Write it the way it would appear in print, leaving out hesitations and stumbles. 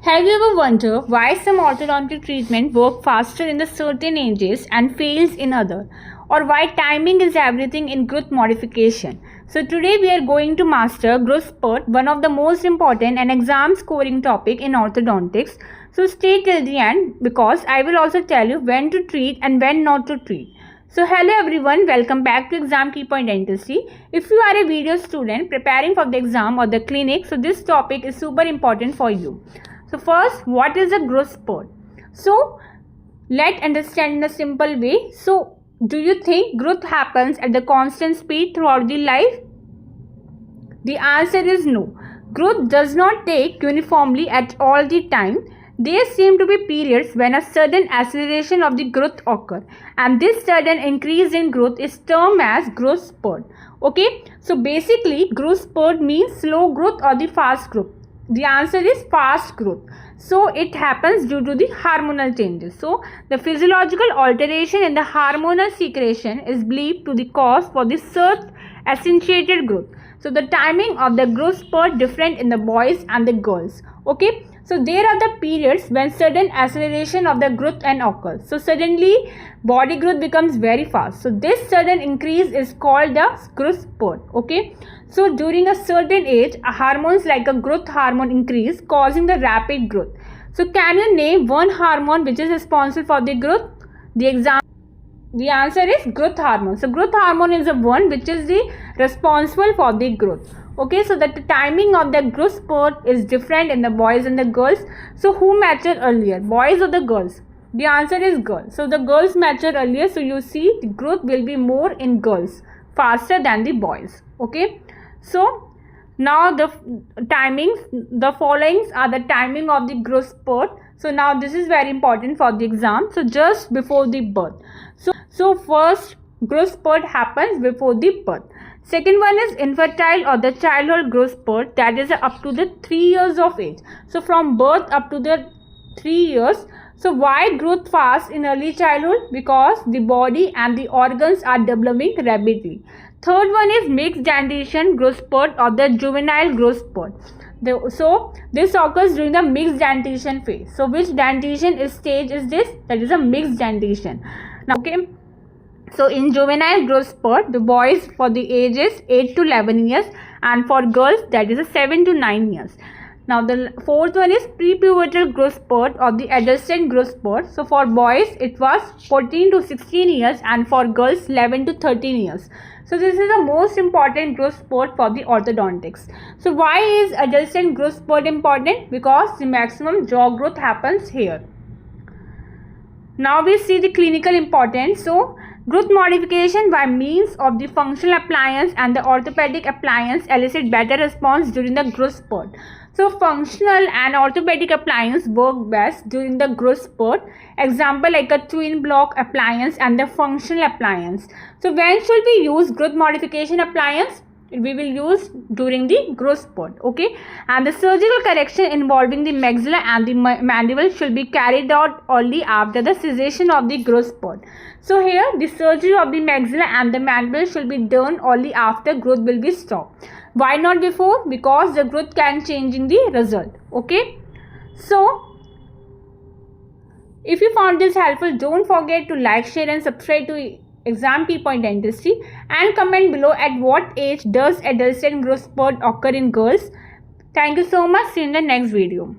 Have you ever wondered why some orthodontic treatment work faster in the certain ages and fails in other, or why timing is everything in growth modification? So today we are going to master growth spurt, one of the most important and exam scoring topic in orthodontics. So stay till the end because I will also tell you when to treat and when not to treat. So hello everyone, welcome back to Exam Key Point Dentistry. If you are a video student preparing for the exam or the clinic, so this topic is super important for you. So first, what is a growth spurt? So let's understand in a simple way. So do you think growth happens at the constant speed throughout the life? The answer is no. Growth does not take uniformly at all the time. There seem to be periods when a sudden acceleration of the growth occurs, and this sudden increase in growth is termed as growth spurt. Okay, so basically growth spurt means slow growth or the fast growth. The answer is fast growth. So it happens due to the hormonal changes. So the physiological alteration in the hormonal secretion is believed to the cause for the such accentuated growth. So the timing of the growth spurt different in the boys and the girls. Okay. So there are the periods when sudden acceleration of the growth occurs. So suddenly body growth becomes very fast. So this sudden increase is called the growth spurt. Okay. So during a certain age, hormones like a growth hormone increase, causing the rapid growth. So can you name one hormone which is responsible for the growth? The answer is growth hormone. So growth hormone is the one which is the responsible for the growth. Okay, so that the timing of the growth spurt is different in the boys and the girls. So who mature earlier, boys or the girls? The answer is girls. So the girls mature earlier. So you see the growth will be more in girls, faster than the boys. Okay, so now the timings, the followings are the timing of the growth spurt. So now this is very important for the exam. So just before the birth. So first growth spurt happens before the birth. Second one is infertile or the childhood growth spurt, that is up to the 3 years of age. So from birth up to the 3 years. So why growth fast in early childhood? Because the body and the organs are developing rapidly. Third one is mixed dentition growth spurt or the juvenile growth spurt. So this occurs during the mixed dentition phase. So which dentition stage is this? That is a mixed dentition. Now, okay. So in juvenile growth spurt, the boys for the ages 8 to 11 years and for girls that is a 7 to 9 years. Now the fourth one is prepubertal growth spurt or the adolescent growth spurt. So for boys it was 14 to 16 years and for girls 11 to 13 years. So this is the most important growth spurt for the orthodontics. So why is adolescent growth spurt important? Because the maximum jaw growth happens here. Now we see the clinical importance. So growth modification by means of the functional appliance and the orthopedic appliance elicit better response during the growth spurt. So functional and orthopedic appliance work best during the growth spurt. Example like a twin block appliance and the functional appliance. So when should we use growth modification appliance? We will use during the growth spurt. Okay, and the surgical correction involving the maxilla and the mandible should be carried out only after the cessation of the growth spurt. So here the surgery of the maxilla and the mandible should be done only after growth will be stopped. Why not before? Because the growth can change in the result. Okay, so if you found this helpful, don't forget to like, share and subscribe to Exam Key Point Dentistry and comment below at what age does adolescent growth spurt occur in girls. Thank you so much. See you in the next video.